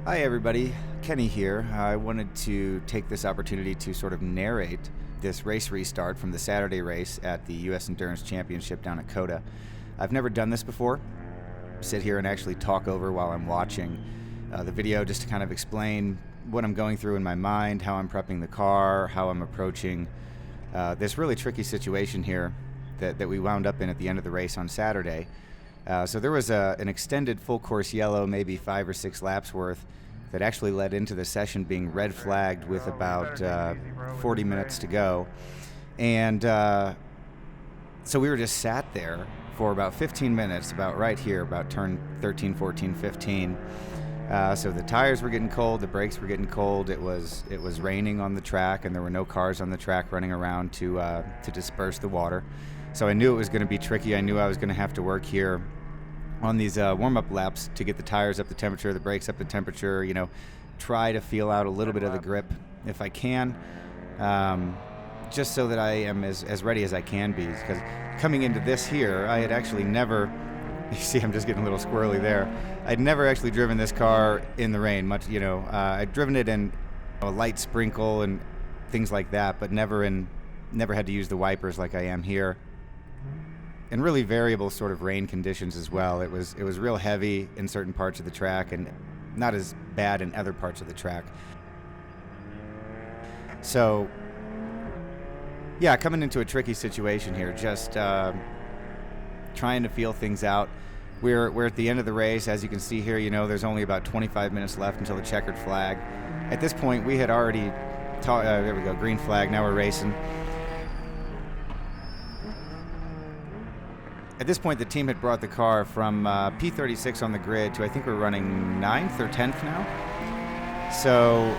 Hi everybody, Kenny here. I wanted to take this opportunity to sort of narrate this race restart from the Saturday race at the US Endurance Championship down at COTA. I've never done this before. Sit here and actually talk over while I'm watching the video just to kind of explain what I'm going through in my mind, how I'm prepping the car, how I'm approaching this really tricky situation here that we wound up in at the end of the race on Saturday. So there was an extended full course yellow, maybe 5 or 6 laps worth, that actually led into the session being red flagged with about 40 minutes to go. And so we were just sat there for about 15 minutes, about right here, about turn 13, 14, 15. So the tires were getting cold, the brakes were getting cold. It was raining on the track, and there were no cars on the track running around to disperse the water. So I knew it was going to be tricky. I knew I was going to have to work here on these warm-up laps to get the tires up to temperature, the brakes up to temperature, try to feel out a little bit of the grip if I can, just so that I am as ready as I can be. Because coming into this here, I had actually never, you see I'm just getting a little squirrely there, I'd never actually driven this car in the rain much. I'd driven it in a light sprinkle and things like that, but never had to use the wipers like I am here. And really variable sort of rain conditions as well. It was real heavy in certain parts of the track and not as bad in other parts of the track. So yeah, coming into a tricky situation here, just trying to feel things out. We're at the end of the race. As you can see here, there's only about 25 minutes left until the checkered flag. At this point, we had already there we go, green flag, now we're racing. At this point, the team had brought the car from P36 on the grid to, I think we're running 9th or 10th now. So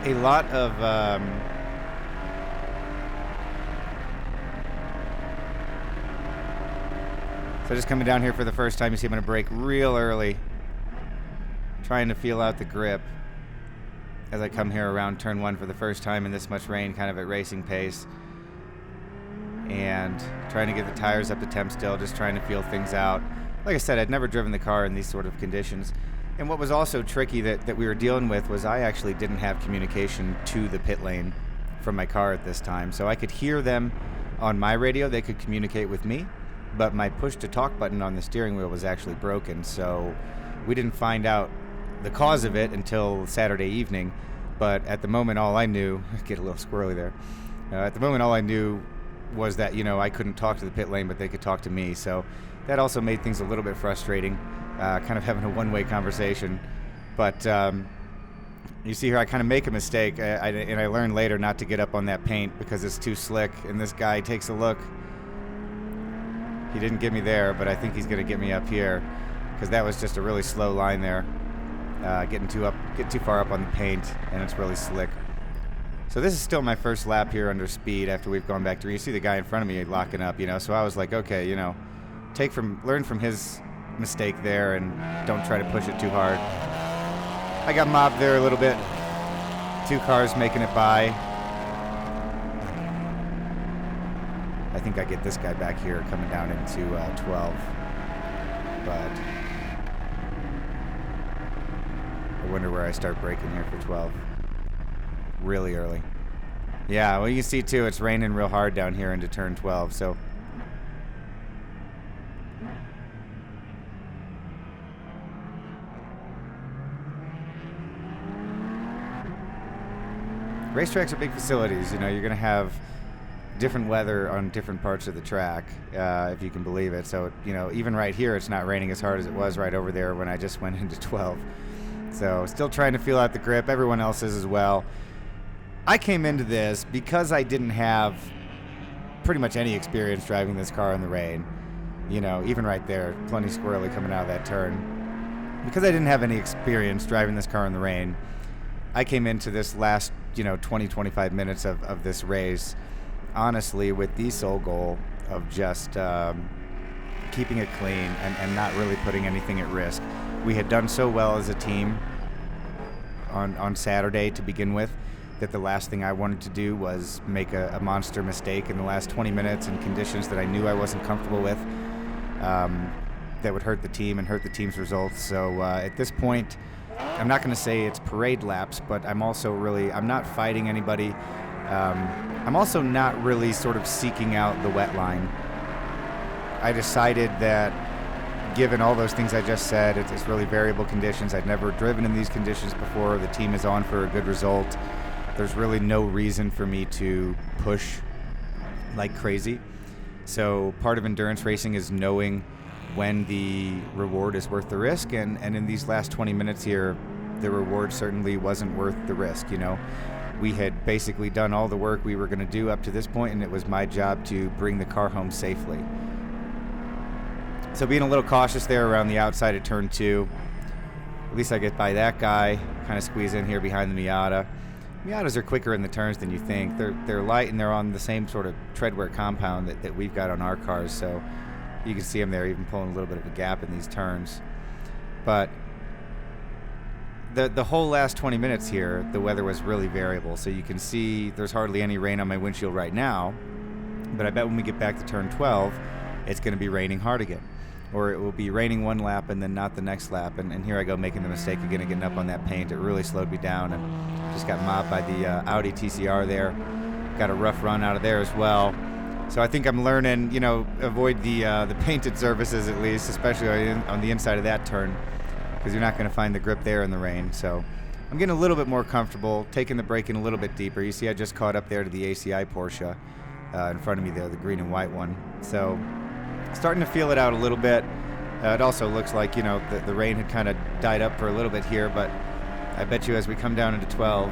a lot of so just coming down here for the first time, you see I'm going to brake real early, trying to feel out the grip as I come here around turn 1 for the first time in this much rain, kind of at racing pace. And trying to get the tires up to temp still, just trying to feel things out. Like I said, I'd never driven the car in these sort of conditions. And what was also tricky that we were dealing with was I actually didn't have communication to the pit lane from my car at this time. So I could hear them on my radio, they could communicate with me, but my push to talk button on the steering wheel was actually broken. So we didn't find out the cause of it until Saturday evening. But at the moment, all I knew, get a little squirrely there. At the moment, all I knew was that, I couldn't talk to the pit lane, but they could talk to me. So that also made things a little bit frustrating, kind of having a one-way conversation. But you see here, I kind of make a mistake, and I learned later not to get up on that paint because it's too slick. And this guy takes a look. He didn't get me there, but I think he's going to get me up here because that was just a really slow line there, getting too far up on the paint, and it's really slick. So this is still my first lap here under speed after we've gone back through. You see the guy in front of me locking up, so I was like, okay, learn from his mistake there and don't try to push it too hard. I got mobbed there a little bit. 2 cars making it by. I think I get this guy back here coming down into 12. But I wonder where I start braking here for 12. Really early. Yeah, well, you can see too, it's raining real hard down here into turn 12, so racetracks are big facilities. You're going to have different weather on different parts of the track, if you can believe it. So, even right here, it's not raining as hard as it was right over there when I just went into 12. So, still trying to feel out the grip. Everyone else is as well. I came into this because I didn't have pretty much any experience driving this car in the rain. Even right there, plenty squirrely coming out of that turn. Because I didn't have any experience driving this car in the rain, I came into this last, 20, 25 minutes of this race, honestly, with the sole goal of just keeping it clean and not really putting anything at risk. We had done so well as a team on Saturday to begin with, that the last thing I wanted to do was make a monster mistake in the last 20 minutes in conditions that I knew I wasn't comfortable with. that would hurt the team and hurt the team's results. So at this point, I'm not going to say it's parade laps, but I'm not fighting anybody. I'm also not really sort of seeking out the wet line. I decided that given all those things I just said, it's really variable conditions. I'd never driven in these conditions before. The team is on for a good result. There's really no reason for me to push like crazy. So part of endurance racing is knowing when the reward is worth the risk, and in these last 20 minutes here, the reward certainly wasn't worth the risk. We had basically done all the work we were going to do up to this point, and it was my job to bring the car home safely. So being a little cautious there around the outside of turn 2. At least I get by that guy, kind of squeeze in here behind the Miata. Miatas are quicker in the turns than you think. They're light, and they're on the same sort of treadwear compound that we've got on our cars, so you can see them there even pulling a little bit of a gap in these turns. But the whole last 20 minutes here, the weather was really variable. So you can see there's hardly any rain on my windshield right now, but I bet when we get back to turn 12, it's going to be raining hard again. Or it will be raining one lap and then not the next lap. And here I go making the mistake again of getting up on that paint. It really slowed me down and just got mobbed by the Audi TCR there. Got a rough run out of there as well. So I think I'm learning, avoid the painted surfaces at least, especially on the inside of that turn, because you're not going to find the grip there in the rain. So I'm getting a little bit more comfortable, taking the brake in a little bit deeper. You see I just caught up there to the ACI Porsche in front of me there, the green and white one. So starting to feel it out a little bit. It also looks like, the rain had kind of died up for a little bit here, but I bet you as we come down into 12,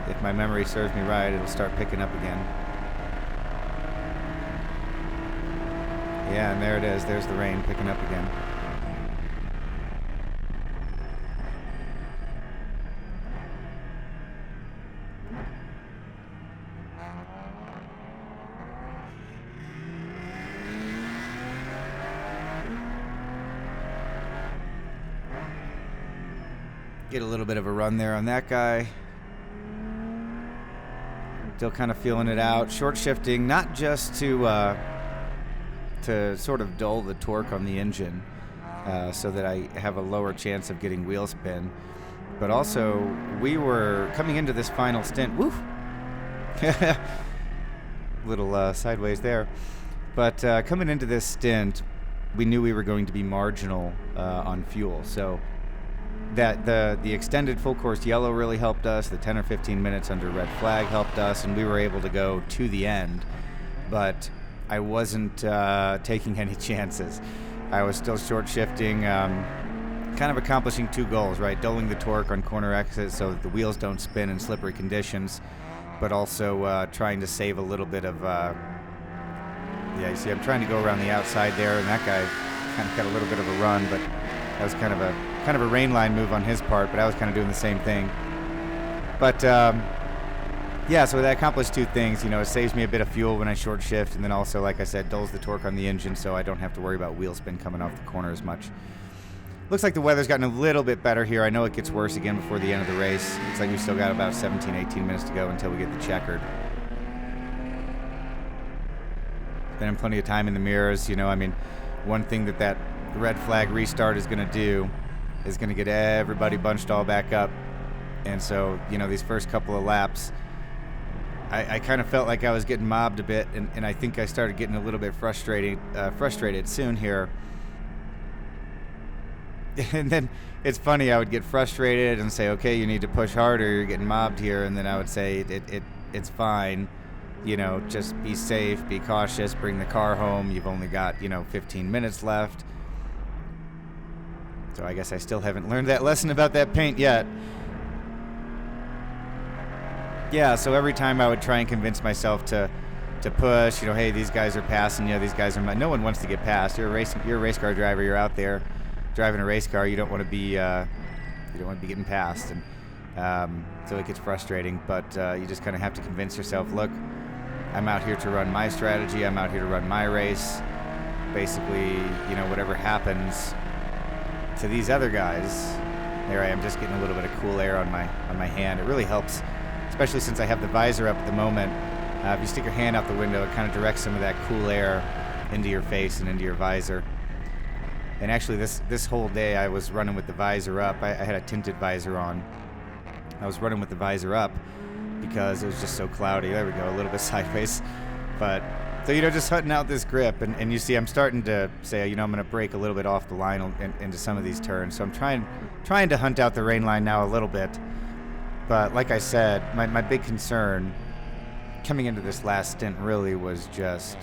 if my memory serves me right, it'll start picking up again. Yeah, and there it is. There's the rain picking up again. Get a little bit of a run there on that guy. Still kind of feeling it out. Short shifting, not just to sort of dull the torque on the engine so that I have a lower chance of getting wheel spin, but also we were coming into this final stint. Woof! Little sideways there. But coming into this stint, we knew we were going to be marginal on fuel. So that the extended full course yellow really helped us. The 10 or 15 minutes under red flag helped us, and we were able to go to the end. But I wasn't taking any chances. I was still short shifting, kind of accomplishing two goals, right? Dulling the torque on corner exits so that the wheels don't spin in slippery conditions, but also trying to save a little bit of, you see I'm trying to go around the outside there, and that guy kind of got a little bit of a run, but that was kind of a rain line move on his part, but I was kind of doing the same thing. But yeah, so that accomplished two things. It saves me a bit of fuel when I short shift, and then also, like I said, dulls the torque on the engine so I don't have to worry about wheel spin coming off the corner as much. Looks like the weather's gotten a little bit better here. I know it gets worse again before the end of the race. Looks like we've still got about 17, 18 minutes to go until we get the checkered. Spending plenty of time in the mirrors. One thing that red flag restart is going to do is going to get everybody bunched all back up. And so, these first couple of laps, I kind of felt like I was getting mobbed a bit, and I think I started getting a little bit frustrated soon here. And then it's funny, I would get frustrated and say, okay, you need to push harder, you're getting mobbed here, and then I would say, it's fine, just be safe, be cautious, bring the car home, you've only got, 15 minutes left. So I guess I still haven't learned that lesson about that paint yet. Yeah, so every time I would try and convince myself to push, hey, these guys are passing, these guys are no one wants to get past. You're a race car driver, you're out there driving a race car, you don't want to be getting passed, and so it gets frustrating, but you just kind of have to convince yourself, look, I'm out here to run my strategy, I'm out here to run my race. Basically, whatever happens to these other guys, there I am just getting a little bit of cool air on my hand. It really helps, especially since I have the visor up at the moment. If you stick your hand out the window, it kind of directs some of that cool air into your face and into your visor. And actually, this whole day I was running with the visor up. I had a tinted visor on. I was running with the visor up because it was just so cloudy. There we go, a little bit sideways. But so, just hunting out this grip, and you see I'm starting to say, I'm going to break a little bit off the line into some of these turns. So I'm trying to hunt out the rain line now a little bit. But like I said, my big concern coming into this last stint really was just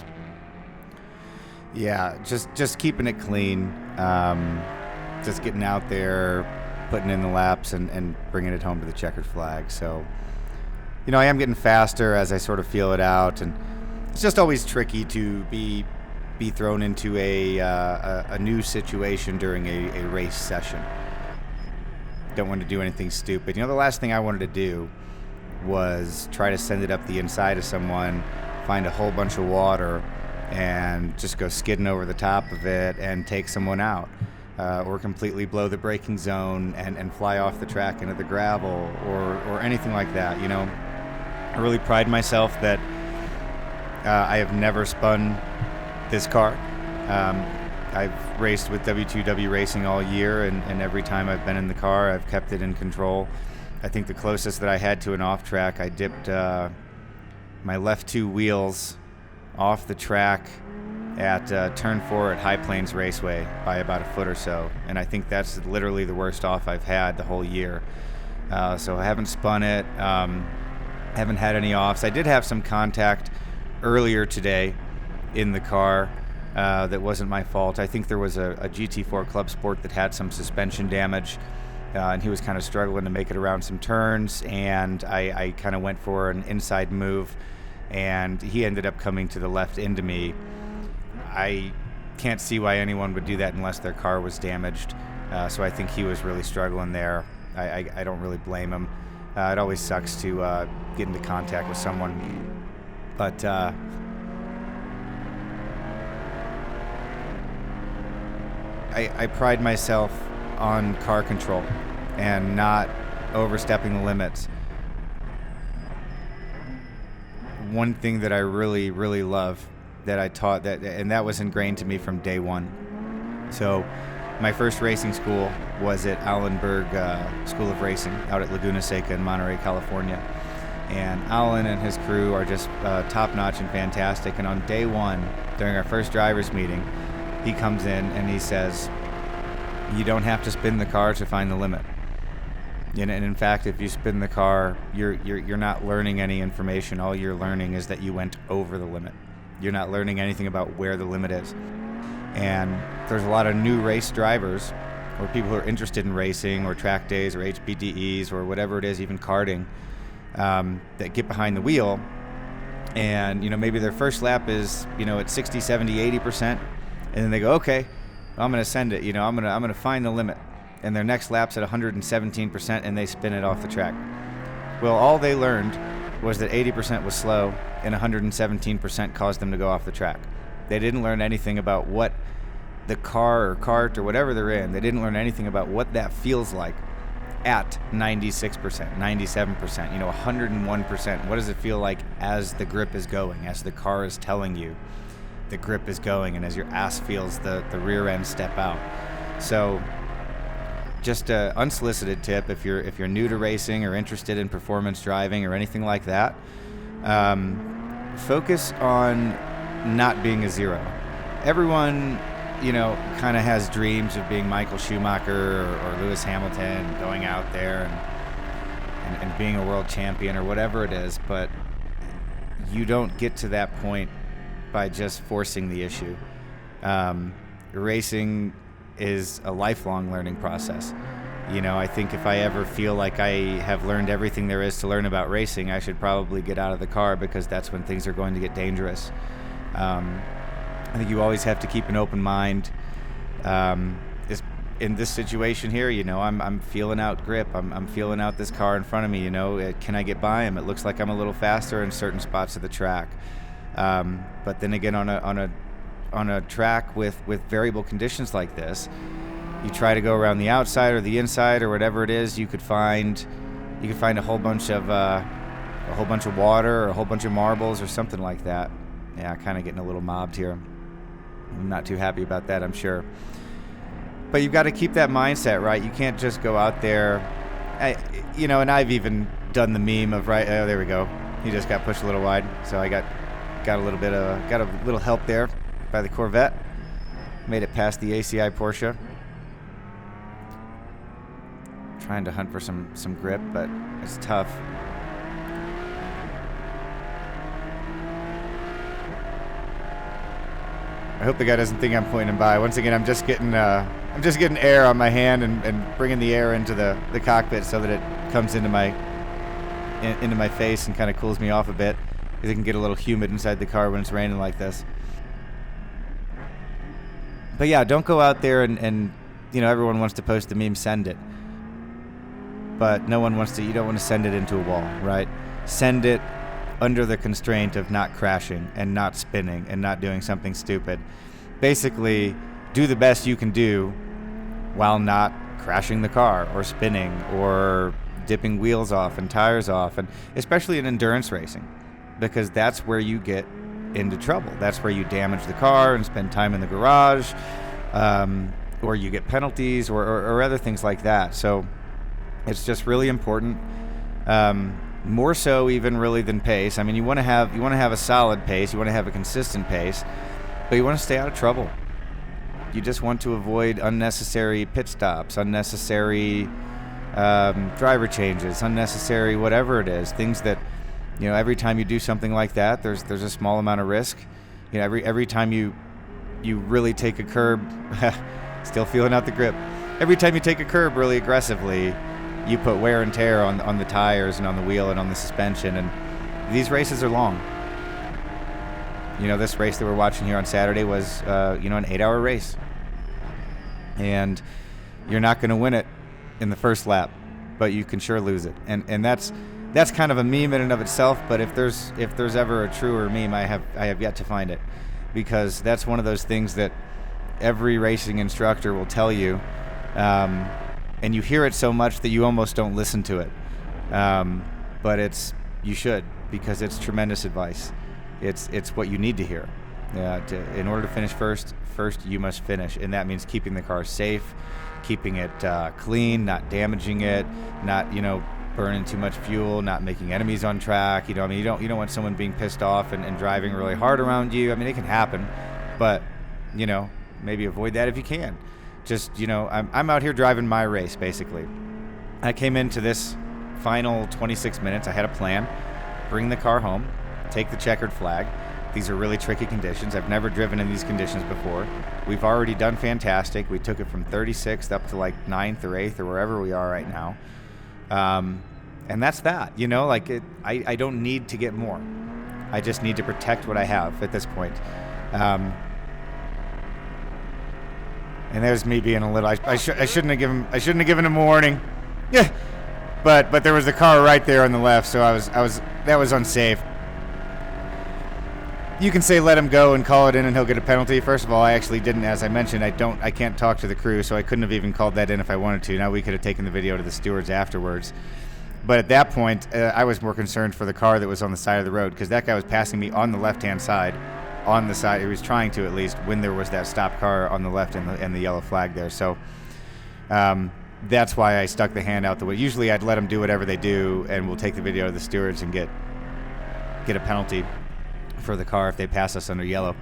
keeping it clean, just getting out there, putting in the laps, and bringing it home to the checkered flag. So, I am getting faster as I sort of feel it out, and it's just always tricky to be thrown into a new situation during a race session. Don't want to do anything stupid. The last thing I wanted to do was try to send it up the inside of someone, find a whole bunch of water, and just go skidding over the top of it and take someone out, or completely blow the braking zone and fly off the track into the gravel or anything like that. I really pride myself that I have never spun this car. I've raced with W2W Racing all year, and every time I've been in the car, I've kept it in control. I think the closest that I had to an off-track, I dipped my left two wheels off the track at Turn 4 at High Plains Raceway by about a foot or so, and I think that's literally the worst off I've had the whole year. So I haven't spun it, haven't had any offs. I did have some contact earlier today in the car. That wasn't my fault. I think there was a GT4 Clubsport that had some suspension damage, and he was kind of struggling to make it around some turns, and I kind of went for an inside move, and he ended up coming to the left into me. I can't see why anyone would do that unless their car was damaged, so I think he was really struggling there. I don't really blame him. It always sucks to get into contact with someone, but I pride myself on car control and not overstepping the limits. One thing that I really, really love that I taught, and that was ingrained to me from day one. So my first racing school was at Allenberg School of Racing out at Laguna Seca in Monterey, California. And Alan and his crew are just top-notch and fantastic. And on day one, during our first driver's meeting, he comes in and he says, you don't have to spin the car to find the limit. And in fact, if you spin the car, you're not learning any information. All you're learning is that you went over the limit. You're not learning anything about where the limit is. And there's a lot of new race drivers or people who are interested in racing or track days or HPDEs or whatever it is, even karting, that get behind the wheel. And, maybe their first lap is, at 60, 70, 80%. And then they go, okay, I'm going to send it, I'm going to find the limit. And their next lap's at 117% and they spin it off the track. Well, all they learned was that 80% was slow and 117% caused them to go off the track. They didn't learn anything about what the car or cart or whatever they're in. They didn't learn anything about what that feels like at 96%, 97%, 101%. What does it feel like as the grip is going, as the car is telling you the grip is going, and as your ass feels the rear end step out? So just an unsolicited tip, if you're new to racing or interested in performance driving or anything like that, focus on not being a zero. Everyone, kind of has dreams of being Michael Schumacher or Lewis Hamilton, going out there and being a world champion or whatever it is, but you don't get to that point by just forcing the issue. Racing is a lifelong learning process. I think if I ever feel like I have learned everything there is to learn about racing, I should probably get out of the car, because that's when things are going to get dangerous. I think you always have to keep an open mind. In this situation here, I'm feeling out grip. I'm feeling out this car in front of me. Can I get by him? It looks like I'm a little faster in certain spots of the track. But then again, on a track with variable conditions like this, you try to go around the outside or the inside or whatever it is. You could find a whole bunch of water or a whole bunch of marbles or something like that. Yeah, kind of getting a little mobbed here. I'm not too happy about that, I'm sure. But you've got to keep that mindset, right? You can't just go out there, and I've even done the meme of, right, oh, there we go. He just got pushed a little wide. So I got a little help there by the Corvette. Made it past the ACI Porsche. Trying to hunt for some grip, but it's tough. I hope the guy doesn't think I'm pointing him by. Once again, I'm just getting air on my hand and bringing the air into the cockpit so that it comes into my face and kind of cools me off a bit, because it can get a little humid inside the car when it's raining like this. But yeah, don't go out there and everyone wants to post the meme, send it. But you don't want to send it into a wall, right? Send it under the constraint of not crashing and not spinning and not doing something stupid. Basically, do the best you can do while not crashing the car or spinning or dipping wheels off and tires off, and especially in endurance racing, because that's where you get into trouble. That's where you damage the car and spend time in the garage, or you get penalties or other things like that. So it's just really important. More so even really than pace. I mean, you want to have a solid pace, you want to have a consistent pace, but you want to stay out of trouble. You just want to avoid unnecessary pit stops, unnecessary driver changes, unnecessary whatever it is. Things that, every time you do something like that, there's a small amount of risk. Every time you really take a curb, still feeling out the grip. Every time you take a curb really aggressively, you put wear and tear on the tires and on the wheel and on the suspension, and these races are long. This race that we're watching here on Saturday was, an 8-hour race, and you're not going to win it in the first lap, but you can sure lose it, and that's kind of a meme in and of itself. But if there's ever a truer meme, I have yet to find it, because that's one of those things that every racing instructor will tell you. And you hear it so much that you almost don't listen to it. But you should, because it's tremendous advice. It's what you need to hear. In order to finish first you must finish, and that means keeping the car safe, keeping it clean, not damaging it, not burning too much fuel, not making enemies on track. You don't want someone being pissed off and driving really hard around you. I mean, it can happen, but maybe avoid that if you can. Just, I'm out here driving my race, basically. I came into this final 26 minutes. I had a plan. Bring the car home. Take the checkered flag. These are really tricky conditions. I've never driven in these conditions before. We've already done fantastic. We took it from 36th up to like 9th or 8th or wherever we are right now. And that's that. I don't need to get more. I just need to protect what I have at this point. And there's me being a little. I shouldn't have given him a warning. Yeah, but there was a car right there on the left, so that was unsafe. You can say let him go and call it in, and he'll get a penalty. First of all, I actually didn't, as I mentioned. I can't talk to the crew, so I couldn't have even called that in if I wanted to. Now we could have taken the video to the stewards afterwards. But at that point, I was more concerned for the car that was on the side of the road, because that guy was passing me on the left-hand side. On the side, he was trying to, at least, when there was that stopped car on the left and the yellow flag there. So that's why I stuck the hand out the way. Usually I'd let them do whatever they do, and we'll take the video to the stewards and get a penalty for the car if they pass us under yellow.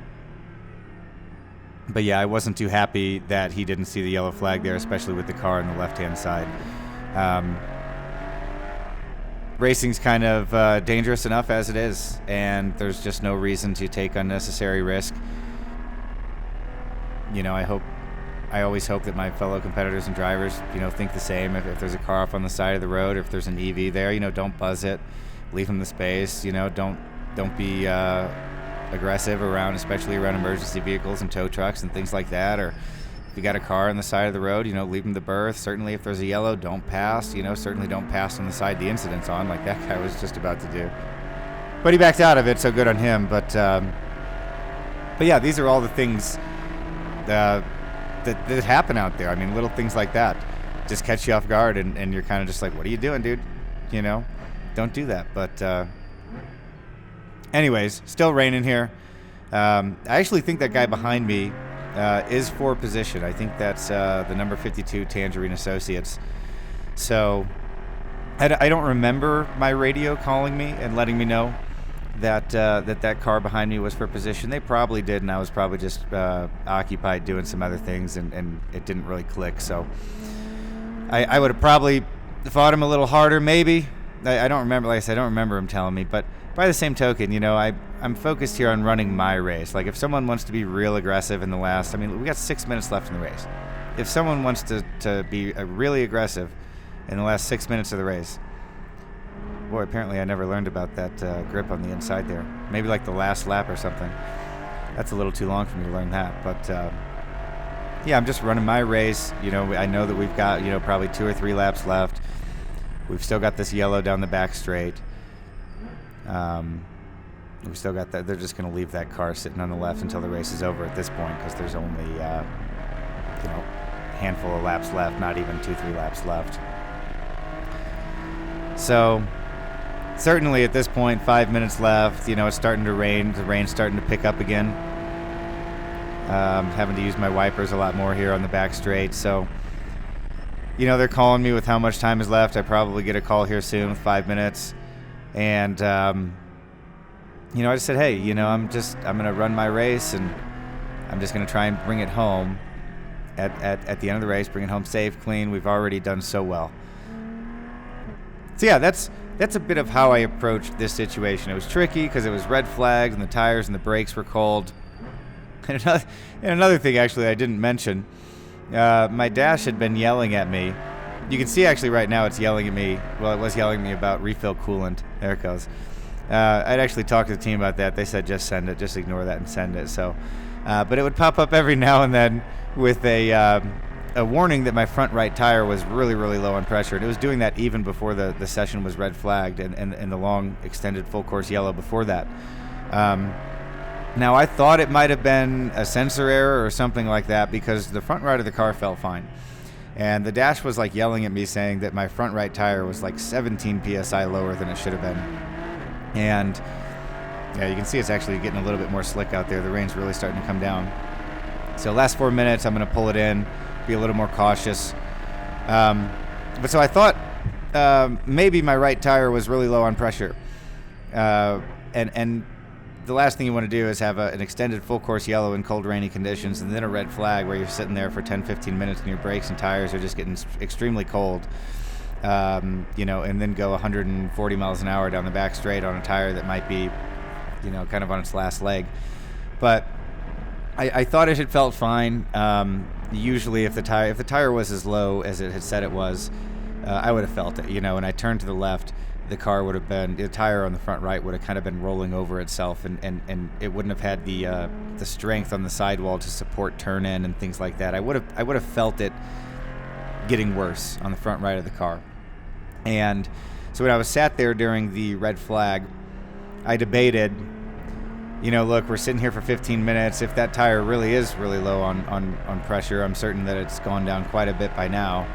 But yeah, I wasn't too happy that he didn't see the yellow flag there, especially with the car on the left-hand side. Racing's kind of dangerous enough as it is, and there's just no reason to take unnecessary risk. I always hope that my fellow competitors and drivers, think the same. If there's a car off on the side of the road, or if there's an EV there, don't buzz it, leave them the space. Don't be aggressive especially around emergency vehicles and tow trucks and things like that. Or if you got a car on the side of the road, leave them the berth. Certainly if there's a yellow, don't pass. Certainly don't pass on the side the incident's on, like that guy was just about to do. But he backed out of it, so good on him. But yeah, these are all the things that happen out there. I mean, little things like that just catch you off guard, and you're kind of just like, what are you doing, dude? Don't do that. But anyways, still raining here. I actually think that guy behind me is for position. I think that's the number 52 Tangerine Associates. So I don't remember my radio calling me and letting me know that that car behind me was for position. They probably did, and I was probably just occupied doing some other things, and it didn't really click. So I would have probably fought him a little harder, maybe. I don't remember. Like I said, I don't remember him telling me. But by the same token, you know, I'm focused here on running my race. Like, if someone wants to be real aggressive in the last, I mean, we got 6 minutes left in the race. If someone wants to be really aggressive in the last 6 minutes of the race, boy, apparently I never learned about that grip on the inside there. Maybe like the last lap or something. That's a little too long for me to learn that. But yeah, I'm just running my race. You know, I know that we've got, you know, probably 2 or 3 laps left. We've still got this yellow down the back straight. We still got that. They're just going to leave that car sitting on the left until the race is over at this point, because there's only, you know, a handful of laps left, not even 2-3 laps left. So certainly at this point, 5 minutes left. You know, it's starting to rain. The rain's starting to pick up again. Having to use my wipers a lot more here on the back straight. So, you know, they're calling me with how much time is left. I probably get a call here soon with 5 minutes. And, you know, I just said, hey, you know, I'm going to run my race, and I'm just going to try and bring it home at the end of the race, bring it home safe, clean. We've already done so well. So, yeah, that's a bit of how I approached this situation. It was tricky because it was red flags, and the tires and the brakes were cold. And another thing, actually, I didn't mention, my dash had been yelling at me. You can see actually right now it's yelling at me. Well, it was yelling at me about refill coolant. There it goes. I'd actually talked to the team about that. They said just send it, just ignore that and send it. So, but it would pop up every now and then with a warning that my front right tire was really, really low on pressure. And it was doing that even before the session was red flagged and the long extended full course yellow before that. Now, I thought it might have been a sensor error or something like that, because the front right of the car felt fine. And the dash was like yelling at me saying that my front right tire was like 17 PSI lower than it should have been. And yeah, you can see it's actually getting a little bit more slick out there. The rain's really starting to come down. So last 4 minutes, I'm going to pull it in, be a little more cautious. But so I thought maybe my right tire was really low on pressure. And the last thing you want to do is have an extended full course yellow in cold, rainy conditions, and then a red flag where you're sitting there for 10-15 minutes and your brakes and tires are just getting extremely cold. You know, and then go 140 miles an hour down the back straight on a tire that might be, you know, kind of on its last leg. But I thought it had felt fine. Usually if the tire was as low as it had said it was, I would have felt it, you know, and I turned to the left, the tire on the front right would have kind of been rolling over itself, and it wouldn't have had the strength on the sidewall to support turn in and things like that. I would have felt it getting worse on the front right of the car. And so when I was sat there during the red flag, I debated, you know, look, we're sitting here for 15 minutes. If that tire really is really low on pressure, I'm certain that it's gone down quite a bit by now.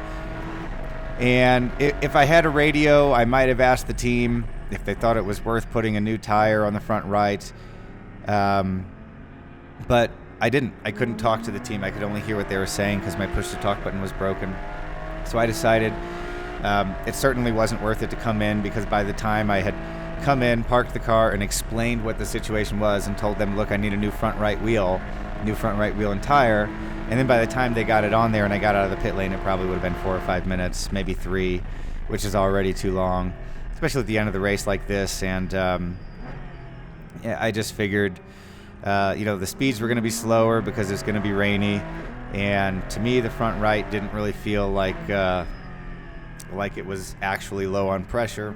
And if I had a radio, I might have asked the team if they thought it was worth putting a new tire on the front right. But I didn't. I couldn't talk to the team. I could only hear what they were saying because my push-to-talk button was broken. So I decided it certainly wasn't worth it to come in, because by the time I had come in, parked the car, and explained what the situation was and told them, look, I need a new front right wheel and tire. And then by the time they got it on there and I got out of the pit lane, it probably would have been 4 or 5 minutes, maybe 3, which is already too long, especially at the end of the race like this. And yeah, I just figured, you know, the speeds were going to be slower because it's going to be rainy. And to me, the front right didn't really feel like it was actually low on pressure.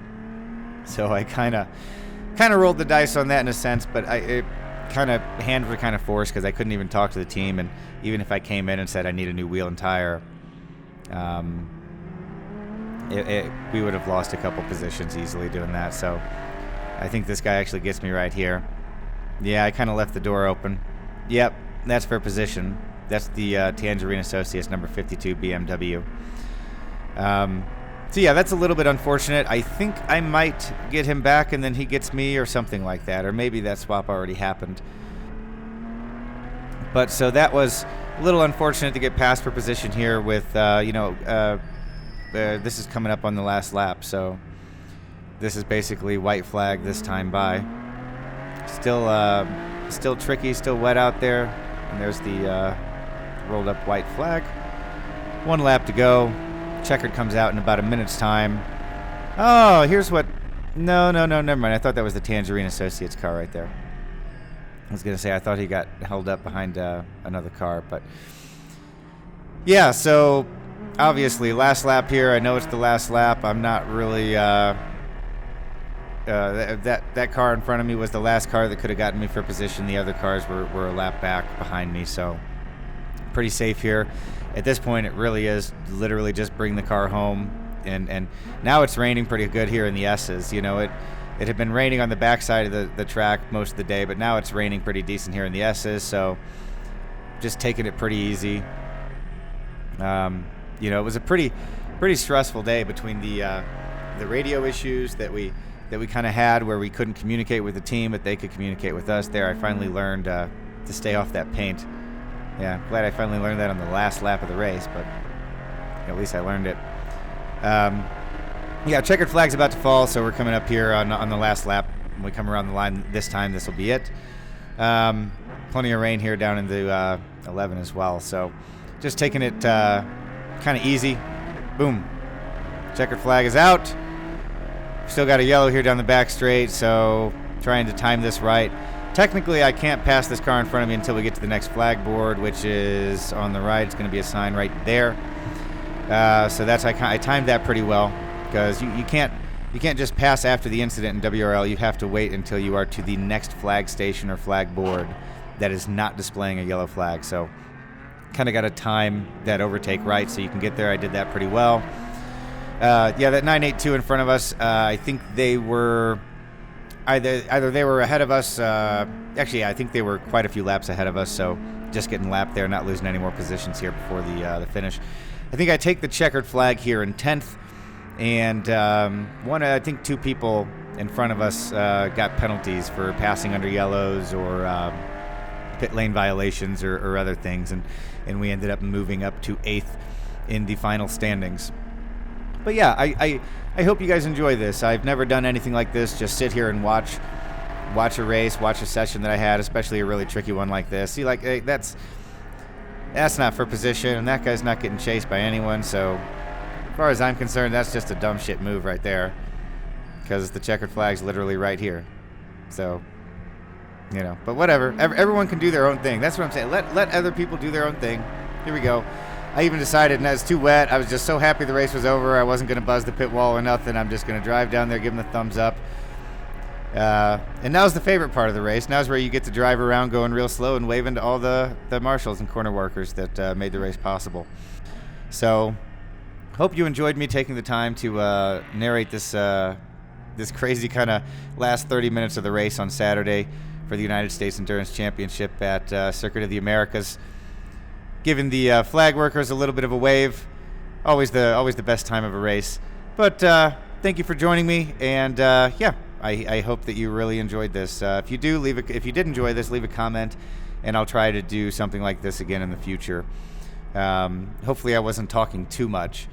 So I kind of rolled the dice on that in a sense, but hands were kind of forced because I couldn't even talk to the team. And even if I came in and said I need a new wheel and tire, we would have lost a couple positions easily doing that. So I think this guy actually gets me right here. Yeah, I kind of left the door open. Yep, that's for position. That's the Tangerine Associates number 52 BMW. So yeah, that's a little bit unfortunate. I think I might get him back and then he gets me or something like that. Or maybe that swap already happened. But so that was a little unfortunate to get past for position here with, this is coming up on the last lap. So this is basically white flag this time by. Still tricky, still wet out there. And there's the rolled up white flag. 1 lap to go. Checkered comes out in about a minute's time. Oh, here's what... No, never mind. I thought that was the Tangerine Associates car right there. I was going to say, I thought he got held up behind another car, but... Yeah, so obviously, last lap here. I know it's the last lap. I'm not really... that car in front of me was the last car that could have gotten me for position. The other cars were a lap back behind me, so pretty safe here. At this point, it really is literally just bring the car home. And now it's raining pretty good here in the S's. You know, it had been raining on the backside of the track most of the day, but now it's raining pretty decent here in the S's, so just taking it pretty easy. It was a pretty stressful day between the radio issues that we kind of had where we couldn't communicate with the team, but they could communicate with us there. I finally learned to stay off that paint. Yeah, glad I finally learned that on the last lap of the race, but at least I learned it. Checkered flag's about to fall, so we're coming up here on the last lap. When we come around the line this time, this will be it. Plenty of rain here down into 11 as well, so just taking it kind of easy. Boom. Checkered flag is out. Still got a yellow here down the back straight, so trying to time this right. Technically, I can't pass this car in front of me until we get to the next flag board, which is on the right. It's going to be a sign right there. So I timed that pretty well, because you can't just pass after the incident in WRL. You have to wait until you are to the next flag station or flag board that is not displaying a yellow flag. So kind of got to time that overtake right so you can get there. I did that pretty well. That 982 in front of us, I think they were either they were ahead of us. Actually, I think they were quite a few laps ahead of us, so just getting lapped there, not losing any more positions here before the finish. I think I take the checkered flag here in 10th, and I think 2 people in front of us got penalties for passing under yellows or pit lane violations or other things, and we ended up moving up to 8th in the final standings. But yeah, I hope you guys enjoy this. I've never done anything like this. Just sit here and watch a race, watch a session that I had, especially a really tricky one like this. See, like, hey, that's not for position, and that guy's not getting chased by anyone. So as far as I'm concerned, that's just a dumb shit move right there, because the checkered flag's literally right here. So, but whatever. Everyone can do their own thing. That's what I'm saying. Let other people do their own thing. Here we go. I even decided, and it's too wet, I was just so happy the race was over, I wasn't going to buzz the pit wall or nothing. I'm just going to drive down there, give them the thumbs up. And now's the favorite part of the race. Now's where you get to drive around going real slow and waving to all the marshals and corner workers that made the race possible. So, hope you enjoyed me taking the time to narrate this crazy kind of last 30 minutes of the race on Saturday for the United States Endurance Championship at Circuit of the Americas. Giving the flag workers a little bit of a wave. Always the best time of a race. But thank you for joining me, and I hope that you really enjoyed this. If you did enjoy this, leave a comment, and I'll try to do something like this again in the future. Hopefully I wasn't talking too much,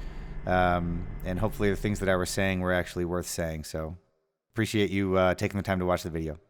and hopefully the things that I was saying were actually worth saying. So appreciate you taking the time to watch the video.